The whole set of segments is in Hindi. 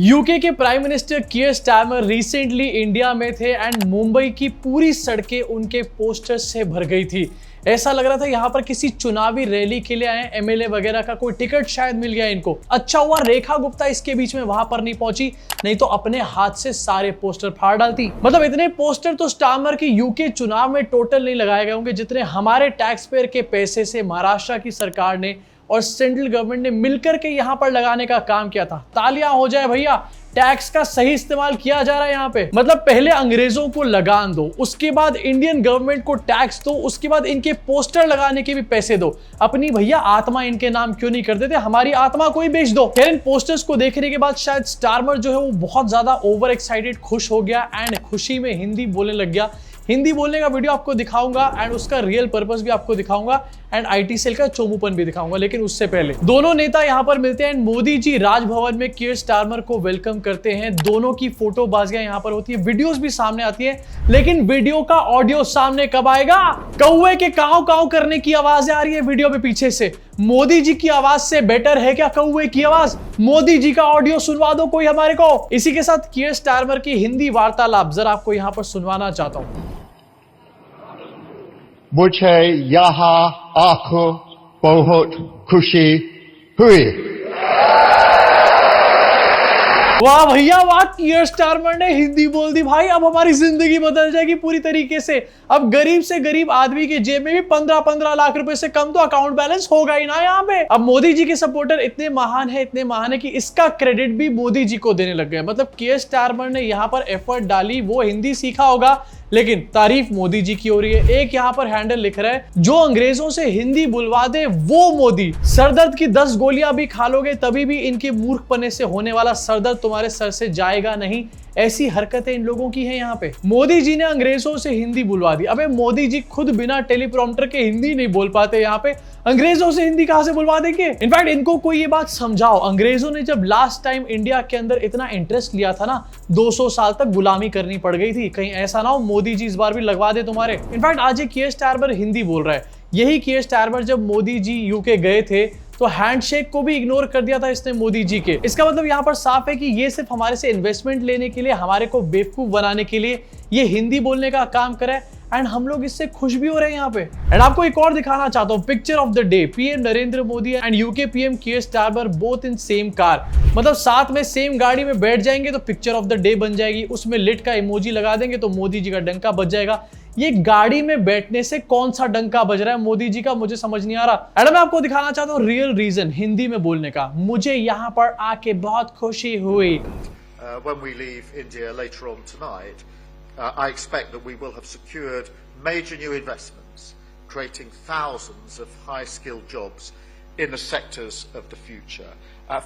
यूके के prime minister Keir Starmer recently India में थे एंड मुंबई की पूरी सड़कें उनके पोस्टर्स से भर गई थी। ऐसा लग रहा था यहाँ पर किसी चुनावी रैली के लिए आए, एमएलए वगैरह का कोई टिकट शायद मिल गया इनको। अच्छा हुआ रेखा गुप्ता इसके बीच में वहां पर नहीं पहुंची, नहीं तो अपने हाथ से सारे पोस्टर फाड़ डालती। मतलब इतने पोस्टर तो स्टारमर के यूके चुनाव में टोटल नहीं लगाए गए होंगे जितने हमारे टैक्स पेयर के पैसे से महाराष्ट्र की सरकार ने और सेंट्रल गवर्नमेंट ने मिलकर के यहां पर लगाने का काम किया था। तालियां हो जाए भैया, टैक्स का सही इस्तेमाल किया जा रहा है यहाँ पे। मतलब पहले अंग्रेजों को लगान दो, उसके बाद इंडियन गवर्नमेंट को टैक्स दो, उसके बाद इनके पोस्टर लगाने के भी पैसे दो। अपनी भैया आत्मा इनके नाम क्यों नहीं कर देते, हमारी आत्मा को ही बेच दो। फिर इन पोस्टर्स को देखने के बाद शायद स्टारमर जो है वो बहुत ज्यादा ओवर एक्साइटेड खुश हो गया एंड खुशी में हिंदी बोलने लग गया। हिंदी बोलने का वीडियो आपको दिखाऊंगा एंड उसका रियल पर्पस भी आपको दिखाऊंगा एंड आईटी सेल का चोमूपन भी दिखाऊंगा। लेकिन उससे पहले दोनों नेता यहां पर मिलते हैं एंड मोदी जी राजभवन में कीयर स्टारमर को वेलकम करते हैं। दोनों की फोटोबाजियां यहां पर होती है, वीडियोस भी सामने आती है, लेकिन वीडियो का ऑडियो सामने कब आएगा? कौवे के काव काव करने की आवाज आ रही है वीडियो में पीछे से। मोदी जी की आवाज से बेटर है क्या कौवे की आवाज? मोदी जी का ऑडियो सुनवा दो कोई हमारे को। इसी के साथ कीयर स्टारमर की हिंदी वार्तालाप जरा आपको यहां पर सुनवाना चाहता हूं। मुझे यहाँ आकर बहुत खुशी हुई। वाह भैया वाह, कीयर स्टारमर ने हिंदी बोल दी भाई। अब हमारी जिंदगी बदल जाएगी पूरी तरीके से। अब गरीब से गरीब आदमी के जेब में भी 15-15 लाख रुपए से कम तो अकाउंट बैलेंस होगा ही ना यहाँ पे। अब मोदी जी के सपोर्टर इतने महान है कि इसका क्रेडिट भी मोदी जी को देने लग गए। मतलब कीयर स्टारमर ने यहाँ पर एफर्ट डाली, वो हिंदी सीखा होगा, लेकिन तारीफ मोदी जी की हो रही है। एक यहाँ पर हैंडल लिख रहा है, जो अंग्रेजों से हिंदी बुलवा दे वो मोदी। सरदर्द की 10 गोलियां भी खा लोगे तभी भी इनके मूर्खपने से होने वाला सरदर्द तुम्हारे सर से जाएगा नहीं। ऐसी हरकतें इन लोगों की हैं यहाँ पे। मोदी जी ने अंग्रेजों से हिंदी बुलवा दी। अबे मोदी जी खुद बिना टेलीप्रॉम्प्टर के हिंदी नहीं बोल पाते, यहाँ पे अंग्रेजों से हिंदी कहां से बुलवा देंगे? इनफैक्ट इनको कोई ये बात समझाओ, अंग्रेजों ने जब लास्ट टाइम इंडिया के अंदर इतना इंटरेस्ट लिया था ना, 200 साल तक गुलामी करनी पड़ गई थी। कहीं ऐसा ना हो मोदी जी इस बार भी लगवा दे तुम्हारे। इनफैक्ट आज ये कीयर स्टारमर हिंदी बोल रहा है। यही कीयर स्टारमर जब मोदी जी यूके गए थे तो हैंडशेक को भी इग्नोर कर दिया था इसने मोदी जी के। इसका मतलब यहाँ पर साफ है कि ये सिर्फ हमारे से इन्वेस्टमेंट लेने के लिए, हमारे को बेवकूफ बनाने के लिए ये हिंदी बोलने का काम करे एंड हम लोग इससे खुश भी हो रहे हैं यहाँ पे। एंड आपको एक और दिखाना चाहता हूँ, picture of the day. PM Narendra Modi and UK PM Keir Starmer both in same car. मतलब साथ में सेम गाड़ी में बैठ जाएंगे तो पिक्चर ऑफ द डे बन जाएगी, उसमें लिट का इमोजी लगा देंगे तो मोदी जी का डंका बज जाएगा। ये गाड़ी में बैठने से कौन सा डंका बज रहा है मोदी जी का, मुझे समझ नहीं आ रहा। एंड मैं आपको दिखाना चाहता हूँ रियल रीजन हिंदी में बोलने का। मुझे यहाँ पर आके बहुत खुशी हुई। When we leave India later on tonight, I expect that we will have secured major new investments, creating thousands of high-skilled jobs in the sectors of the future.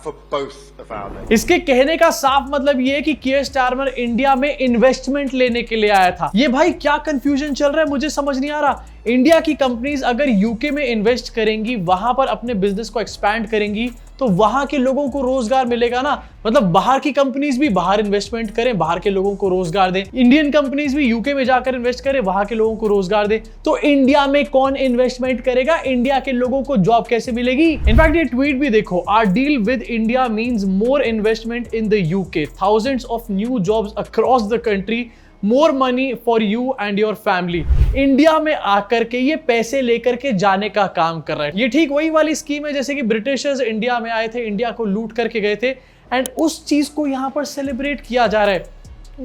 For both of our nations. इसके कहने का साफ मतलब ये है कि कीयर स्टारमर इंडिया में इन्वेस्टमेंट लेने के लिए आया था। ये भाई क्या कंफ्यूजन चल रहा है, मुझे समझ नहीं आ रहा। इंडिया की कंपनीज अगर यूके में इन्वेस्ट करेंगी, वहां पर अपने बिजनेस को एक्सपैंड करेंगी, तो वहां के लोगों को रोजगार मिलेगा ना। मतलब बाहर की कंपनीज भी बाहर इन्वेस्टमेंट करें, बाहर के लोगों को रोजगार दें। इंडियन कंपनीज भी यूके में जाकर इन्वेस्ट करें, वहां के लोगों को रोजगार दें। तो इंडिया में कौन इन्वेस्टमेंट करेगा? इंडिया के लोगों को जॉब कैसे मिलेगी? इनफैक्ट ये ट्वीट भी देखो, our deal with India means more investment in the UK, thousands of new jobs across the country, more money for you and your family. India में आकर के ये पैसे लेकर के जाने का काम कर रहा है। ये ठीक वही वाली स्कीम है जैसे कि ब्रिटिशर्स इंडिया में आए थे, इंडिया को लूट करके गए थे एंड उस चीज को यहां पर सेलिब्रेट किया जा रहा है।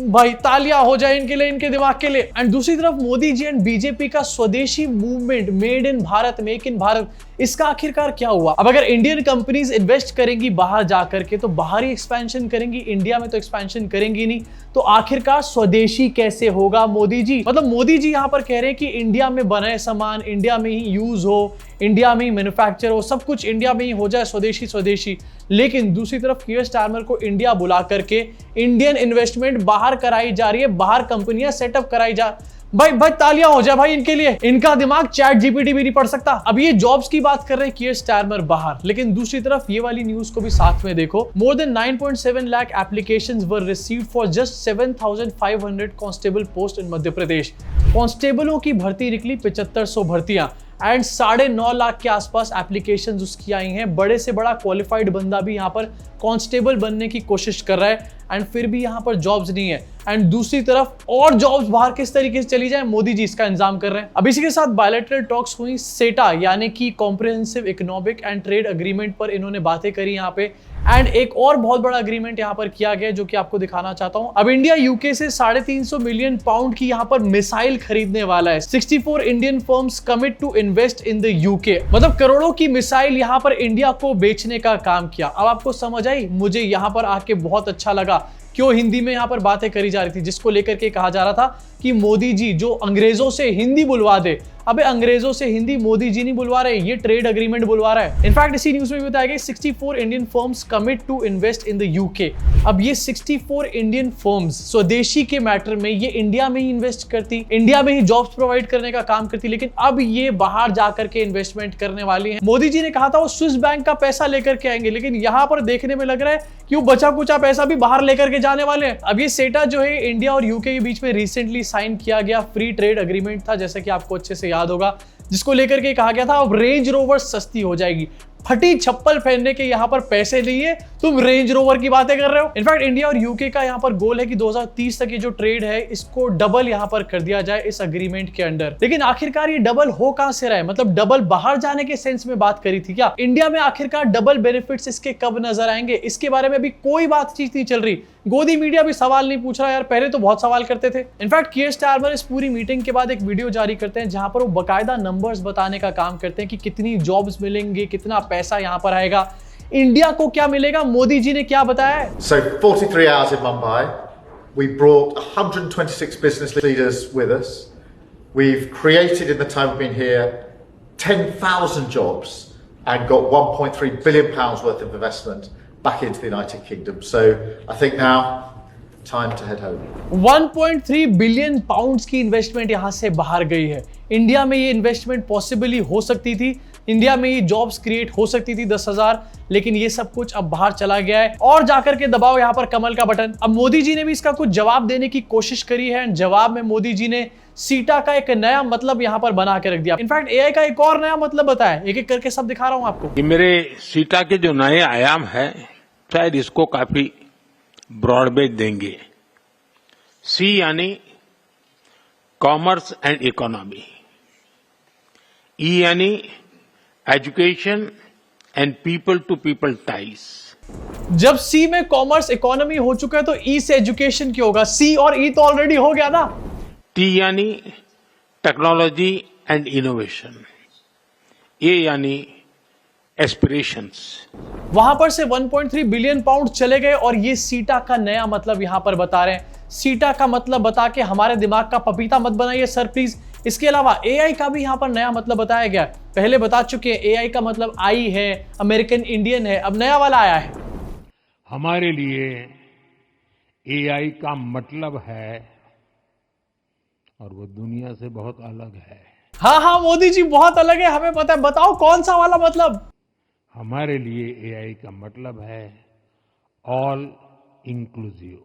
भाई तालियां हो जाए इनके लिए, इनके दिमाग के लिए। एंड दूसरी तरफ मोदी जी एंड बीजेपी का स्वदेशी movement, made in Bharat, make in Bharat, इसका आखिरकार क्या हुआ? अब अगर इंडियन कंपनीज इन्वेस्ट करेंगी बाहर जाकर के तो बाहर ही एक्सपेंशन करेंगी, इंडिया में तो एक्सपेंशन करेंगी नहीं, तो आखिरकार स्वदेशी कैसे होगा मोदी जी? मतलब मोदी जी यहां पर कह रहे हैं कि इंडिया में बने सामान इंडिया में ही यूज हो, इंडिया में ही मैन्युफैक्चर हो, सब कुछ इंडिया में ही हो जाए, स्वदेशी स्वदेशी। लेकिन दूसरी तरफ कीयर स्टारमर को इंडिया बुला करके इंडियन इन्वेस्टमेंट बाहर कराई जा रही है, बाहर कंपनियां सेटअप कराई जा। भाई तालियां हो जाए भाई इनके लिए। इनका दिमाग चैट जीपीटी भी नहीं पढ़ सकता। अब ये जॉब्स की बात कर रहे हैं कीयर स्टारमर बाहर, लेकिन दूसरी तरफ ये वाली न्यूज को भी साथ में देखो। More than 9.7 lakh applications were received for just 7,500 constable post in Madhya Pradesh. कांस्टेबलों की भर्ती निकली 7500 भर्तियां एंड 9.5 लाख के आसपास एप्लीकेशंस उसकी आई हैं। बड़े से बड़ा क्वालिफाइड बंदा भी यहाँ पर कांस्टेबल बनने की कोशिश कर रहा है एंड फिर भी यहाँ पर जॉब्स नहीं है। एंड दूसरी तरफ और जॉब्स बाहर किस तरीके से चली जाए, मोदी जी इसका इंतजाम कर रहे हैं। अब इसी के साथ बायलैटरल टॉक्स हुई सेटा यानी कि comprehensive economic and trade agreement पर इन्होंने बातें करी यहाँ पे। एंड एक और बहुत बड़ा अग्रीमेंट यहाँ पर किया गया जो कि आपको दिखाना चाहता हूं। अब इंडिया यूके से 350 मिलियन पाउंड की यहाँ पर मिसाइल खरीदने वाला है। 64 Indian firms commit to invest in the UK, मतलब करोड़ों की मिसाइल यहाँ पर इंडिया को बेचने का काम किया। अब आपको समझ आई, मुझे यहाँ पर आके बहुत अच्छा लगा क्यों हिंदी में यहाँ पर बातें करी जा रही थी, जिसको लेकर के कहा जा रहा था कि मोदी जी जो अंग्रेजों से हिंदी बुलवा दे। अबे अंग्रेजों से हिंदी मोदी जी नहीं बुलवा रहे, ये ट्रेड अग्रीमेंट बुलवा रहा है। इनफैक्ट इसी न्यूज में भी बताया गया 64 Indian firms commit to invest in the UK. अब ये 64 इंडियन फर्म्स स्वदेशी के मैटर में ये इंडिया में ही इन्वेस्ट करती, इंडिया में ही जॉब्स प्रोवाइड करने का काम करती, लेकिन अब ये बाहर जाकर के इन्वेस्टमेंट करने वाली है। मोदी जी ने कहा था वो स्विस बैंक का पैसा लेकर के आएंगे, लेकिन यहाँ पर देखने में लग रहा है कि वो बचा कुचा पैसा भी बाहर लेकर के जाने वाले हैं। अब ये सेटा जो है इंडिया और यूके के बीच में रिसेंटली साइन किया गया फ्री ट्रेड अग्रीमेंट था, जैसे कि आपको अच्छे से याद होगा, जिसको लेकर के कहा गया था अब रेंज रोवर सस्ती हो जाएगी। फटी चप्पल पहनने के यहाँ पर पैसे नहीं है, तुम रेंज रोवर की बातें कर रहे हो। इनफैक्ट इंडिया और यूके का यहाँ पर गोल है कि 2030 तक ये जो ट्रेड है इसको डबल यहाँ पर कर दिया जाए इस अग्रीमेंट के अंडर। लेकिन आखिरकार ये डबल हो कहां से रहा है, मतलब डबल बाहर जाने के सेंस में बात करी थी क्या? इंडिया में आखिरकार डबल बेनिफिट्स इसके कब नजर आएंगे, इसके बारे में अभी कोई बातचीत नहीं चल रही। गोदी मीडिया भी सवाल नहीं पूछ रहा यार, पहले तो बहुत सवाल करते थे। इनफैक्ट कीयर स्टारमर इस पूरी मीटिंग के बाद एक वीडियो जारी करते हैं जहां पर वो बकायदा नंबर्स बताने का काम करते हैं कि कितनी जॉब्स मिलेंगे, कितना पैसा यहां पर आएगा, इंडिया को क्या मिलेगा। मोदी जी ने क्या बताया है? So 43 hours in Mumbai, we brought 126 business leaders with us. We've created in the time we've been here 10,000 jobs and got 1.3 billion pounds worth of investment back into the United Kingdom. So I think now time to head home. 1.3 billion pounds की इन्वेस्टमेंट यहां से बाहर गई है। इंडिया में ये इन्वेस्टमेंट पॉसिबली हो सकती थी, इंडिया में ये जॉब्स क्रिएट हो सकती थी 10,000, लेकिन ये सब कुछ अब बाहर चला गया है। और जाकर के दबाओ यहाँ पर कमल का बटन। अब मोदी जी ने भी इसका कुछ जवाब देने की कोशिश करी है। जवाब में मोदी जी ने सीटा का एक नया मतलब यहाँ पर बना के रख दिया। इनफैक्ट एआई का एक और नया मतलब बताया, एक एक करके सब दिखा रहा हूं आपको। ये मेरे सीटा के जो नए आयाम है शायद इसको काफी ब्रॉडबेज देंगे। सी यानी कॉमर्स एंड इकोनॉमी, ई यानी education and people to people ties. जब सी में कॉमर्स इकोनॉमी हो चुका है तो ई से एजुकेशन क्यों होगा? सी और ई तो ऑलरेडी हो गया ना। टी यानी टेक्नोलॉजी एंड इनोवेशन, ए यानी एस्पिरेशंस। वहां पर से 1.3 बिलियन पाउंड चले गए और ये सीटा का नया मतलब यहां पर बता रहे हैं। सीटा का मतलब बता के हमारे दिमाग का पपीता मत बनाइए सर प्लीज। इसके अलावा एआई का भी यहां पर नया मतलब बताया गया। पहले बता चुके हैं एआई का मतलब आई है, अमेरिकन इंडियन है, अब नया वाला आया है। हमारे लिए एआई का मतलब है और वो दुनिया से बहुत अलग है। हाँ मोदी जी बहुत अलग है, हमें पता है, बताओ कौन सा वाला मतलब? हमारे लिए एआई का मतलब है ऑल इंक्लूसिव।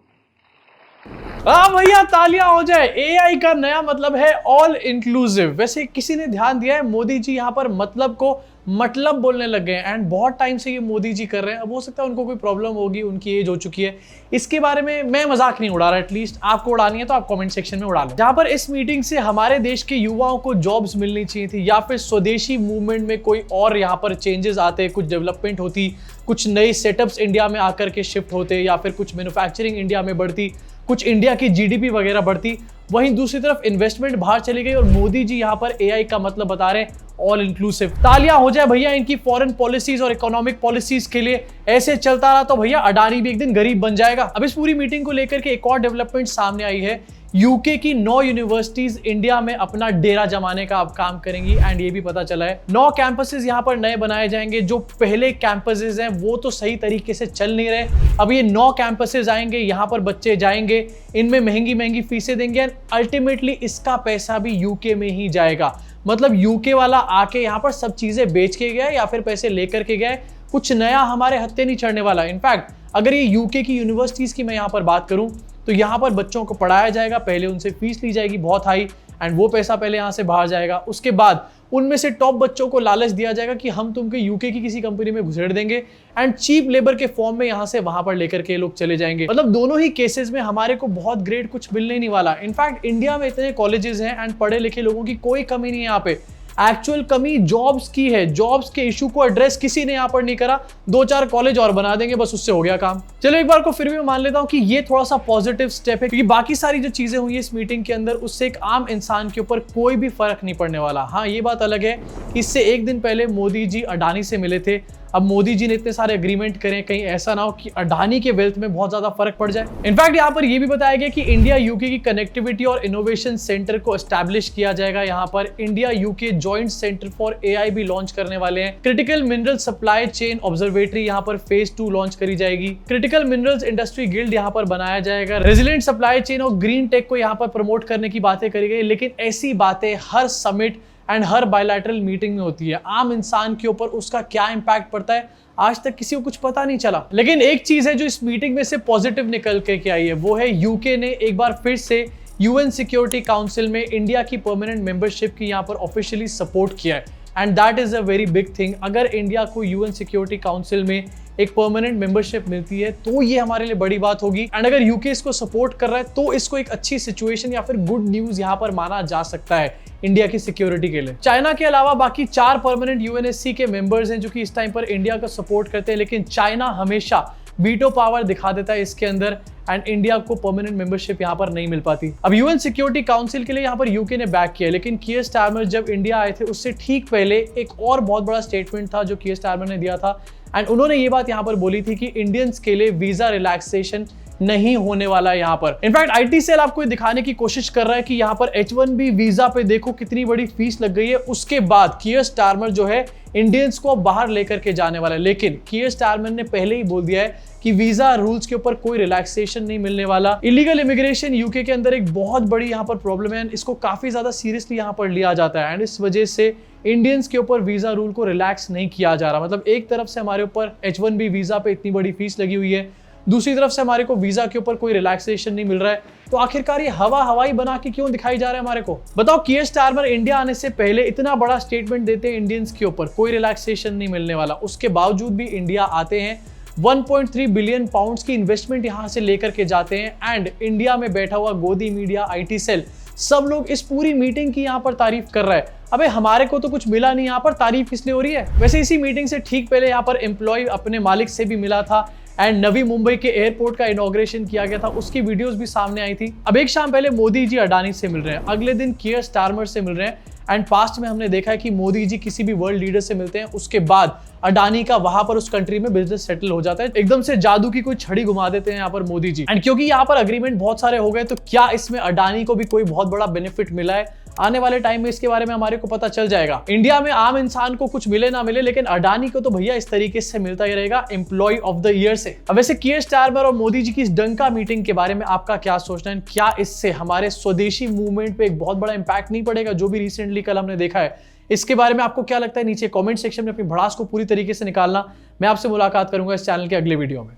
हाँ भैया तालियां हो जाए, एआई का नया मतलब है ऑल इंक्लूसिव। वैसे किसी ने ध्यान दिया है, मोदी जी यहाँ पर मतलब को मतलब बोलने लग गए एंड बहुत टाइम से ये मोदी जी कर रहे हैं। अब हो सकता है उनको कोई प्रॉब्लम होगी, उनकी एज हो चुकी है, इसके बारे में मैं मजाक नहीं उड़ा रहा। एटलीस्ट आपको उड़ानी है तो आप कमेंट सेक्शन में उड़ा लें। जहां पर इस मीटिंग से हमारे देश के युवाओं को जॉब्स मिलनी चाहिए थी या फिर स्वदेशी मूवमेंट में कोई और यहाँ पर चेंजेस आते, कुछ डेवलपमेंट होती, कुछ नए सेटअप्स इंडिया में आकर के शिफ्ट होते या फिर कुछ मैन्युफैक्चरिंग इंडिया में बढ़ती, कुछ इंडिया की जीडीपी वगैरह बढ़ती। वहीं दूसरी तरफ इन्वेस्टमेंट बाहर चली गई और मोदी जी यहाँ पर एआई का मतलब बता रहे हैं ऑल इंक्लूसिव। तालियां हो जाए भैया इनकी फॉरेन पॉलिसीज और इकोनॉमिक पॉलिसीज के लिए। ऐसे चलता रहा तो भैया अडानी भी एक दिन गरीब बन जाएगा। अब इस पूरी मीटिंग को लेकर के एक और डेवलपमेंट सामने आई है। यूके की 9 यूनिवर्सिटीज इंडिया में अपना डेरा जमाने का अब काम करेंगी एंड ये भी पता चला है 9 कैंपसेस यहाँ पर नए बनाए जाएंगे। जो पहले कैंपसेस हैं वो तो सही तरीके से चल नहीं रहे, अब ये 9 कैंपसेस आएंगे, यहाँ पर बच्चे जाएंगे, इनमें महंगी महंगी फीसें देंगे एंड अल्टीमेटली इसका पैसा भी यूके में ही जाएगा। मतलब यूके वाला आके यहाँ पर सब चीजें बेच के गया या फिर पैसे लेकर के गए, कुछ नया हमारे हत्थे नहीं चढ़ने वाला। इनफैक्ट अगर ये यूके की यूनिवर्सिटीज की मैं यहाँ पर बात करूं तो यहाँ पर बच्चों को पढ़ाया जाएगा, पहले उनसे फीस ली जाएगी बहुत हाई एंड वो पैसा पहले यहाँ से बाहर जाएगा, उसके बाद उनमें से टॉप बच्चों को लालच दिया जाएगा कि हम तुमको यूके की किसी कंपनी में घुसेड़ देंगे एंड चीप लेबर के फॉर्म में यहाँ से वहां पर लेकर के लोग चले जाएंगे। मतलब दोनों ही केसेस में हमारे को बहुत ग्रेट कुछ मिलने नहीं वाला। इनफैक्ट इंडिया में इतने कॉलेजेस हैं एंड पढ़े लिखे लोगों की कोई कमी नहीं है यहाँ पे। एक्चुअल कमी जॉब्स की है। जॉब्स के इशू को एड्रेस किसी ने यहाँ पर नहीं करा। 2-4 कॉलेज और बना देंगे, बस उससे हो गया काम। चलो एक बार को फिर भी मैं मान लेता हूँ कि ये थोड़ा सा पॉजिटिव स्टेप है, क्योंकि बाकी सारी जो चीजें हुई इस मीटिंग के अंदर उससे एक आम इंसान के ऊपर कोई भी फर्क नहीं पड़ने वाला। हाँ, ये बात अलग है कि इससे एक दिन पहले मोदी जी अडानी से मिले थे। अब मोदी जी ने इतने सारे एग्रीमेंट करें, कहीं ऐसा ना हो कि अडानी के वेल्थ में बहुत ज्यादा फर्क पड़ जाए। इनफैक्ट यहाँ पर यह भी बताया गया कि इंडिया यूके की कनेक्टिविटी और इनोवेशन सेंटर को एस्टैब्लिश किया जाएगा। यहाँ पर India UK joint centre for AI भी लॉन्च करने वाले हैं। Critical mineral supply chain observatory यहाँ पर फेज 2 लॉन्च करी जाएगी। क्रिटिकल मिनरल्स इंडस्ट्री गिल्ड यहाँ पर बनाया जाएगा। रेजिलेंट सप्लाई चेन और ग्रीन टेक को यहाँ पर प्रमोट करने की बातें करी गई। लेकिन ऐसी बातें हर समिट एंड हर बायलैटरल मीटिंग में होती है। आम इंसान के ऊपर उसका क्या इंपैक्ट पड़ता है आज तक किसी को कुछ पता नहीं चला। लेकिन एक चीज है जो इस मीटिंग में से पॉजिटिव निकल के आई है, वो है यूके ने एक बार फिर से यूएन सिक्योरिटी काउंसिल में इंडिया की परमानेंट मेंबरशिप की यहाँ पर ऑफिशियली सपोर्ट किया है and that is a very big thing. अगर इंडिया को यूएन सिक्योरिटी काउंसिल में एक परमानेंट मेंबरशिप मिलती है तो ये हमारे लिए बड़ी बात होगी। एंड अगर यूके इसको सपोर्ट कर रहा है तो इसको एक अच्छी सिचुएशन या फिर गुड न्यूज यहाँ पर माना जा सकता है इंडिया की सिक्योरिटी के लिए। चाइना के अलावा बाकी 4 परमानेंट यूएनएससी के मेंबर्स हैं जो कि इस टाइम पर इंडिया का सपोर्ट करते हैं, लेकिन चाइना हमेशा वीटो पावर दिखा देता है इसके अंदर एंड इंडिया को परमानेंट मेंबरशिप यहाँ पर नहीं मिल पाती। अब यूएन सिक्योरिटी काउंसिल के लिए यहाँ पर यूके ने बैक किया, लेकिन कीयर स्टारमर जब इंडिया आए थे उससे ठीक पहले एक और बहुत बड़ा स्टेटमेंट था जो कीयर स्टारमर ने दिया था एंड उन्होंने ये बात यहाँ पर बोली थी कि इंडियंस के लिए वीजा रिलैक्सेशन नहीं होने वाला है यहाँ पर। इनफैक्ट आईटी सेल आपको ये दिखाने की कोशिश कर रहा है कि यहाँ पर H1B वीजा पे देखो कितनी बड़ी फीस लग गई है। उसके बाद कीयर स्टारमर जो है इंडियंस को बाहर लेकर के जाने वाला है, लेकिन कीयर स्टारमर ने पहले ही बोल दिया है कि वीजा रूल्स के ऊपर कोई रिलैक्सेशन नहीं मिलने वाला। इलीगल इमिग्रेशन यूके के अंदर एक बहुत बड़ी यहाँ पर प्रॉब्लम है, इसको काफी ज्यादा सीरियसली यहाँ पर लिया जाता है एंड इस वजह से इंडियंस के ऊपर वीजा रूल को रिलैक्स नहीं किया जा रहा। मतलब एक तरफ से हमारे ऊपर H1B वीजा पे इतनी बड़ी फीस लगी हुई है, दूसरी तरफ से हमारे को वीजा के ऊपर कोई रिलैक्सेशन नहीं मिल रहा है, तो आखिरकार ये हवाई बना के क्यों दिखाई जा रहा है हमारे को? बताओ, कीयर स्टारमर इंडिया आने से पहले इतना बड़ा स्टेटमेंट देते हैं इंडियंस के ऊपर कोई रिलैक्सेशन नहीं मिलने वाला, उसके बावजूद भी इंडिया आते हैं 1.3 बिलियन पाउंड्स की इन्वेस्टमेंट यहां से लेकर के जाते हैं एंड इंडिया में बैठा हुआ गोदी मीडिया, आईटी सेल, सब लोग इस पूरी मीटिंग की यहाँ पर तारीफ कर रहा है। अबे हमारे को तो कुछ मिला नहीं, यहाँ पर तारीफ इसलिए हो रही है। वैसे इसी मीटिंग से ठीक पहले यहाँ पर एम्प्लॉय अपने मालिक से भी मिला था एंड नवी मुंबई के एयरपोर्ट का इनॉग्रेशन किया गया था, उसकी वीडियोस भी सामने आई थी। अब एक शाम पहले मोदी जी अडानी से मिल रहे हैं, अगले दिन कीयर स्टारमर से मिल रहे हैं एंड पास्ट में हमने देखा है कि मोदी जी किसी भी वर्ल्ड लीडर से मिलते हैं उसके बाद अडानी का वहां पर उस कंट्री में बिजनेस सेटल हो जाता है। एकदम से जादू की कोई छड़ी घुमा देते हैं यहाँ पर मोदी जी। एंड क्योंकि यहाँ पर अग्रीमेंट बहुत सारे हो गए तो क्या इसमें अडानी को भी कोई बहुत बड़ा बेनिफिट मिला है? आने वाले टाइम में इसके बारे में हमारे को पता चल जाएगा। इंडिया में आम इंसान को कुछ मिले ना मिले, लेकिन अडानी को तो भैया इस तरीके से मिलता ही रहेगा एम्प्लॉय ऑफ द ईयर से। अब वैसे कीयर स्टारमर और मोदी जी की इस डंका मीटिंग के बारे में आपका क्या सोचना है? क्या इससे हमारे स्वदेशी मूवमेंट पे एक बहुत बड़ा इंपैक्ट नहीं पड़ेगा जो भी रिसेंटली कल हमने देखा है? इसके बारे में आपको क्या लगता है? नीचे कमेंट सेक्शन में अपनी भड़ास को पूरी तरीके से निकालना। मैं आपसे मुलाकात करूंगा इस चैनल के अगले वीडियो में।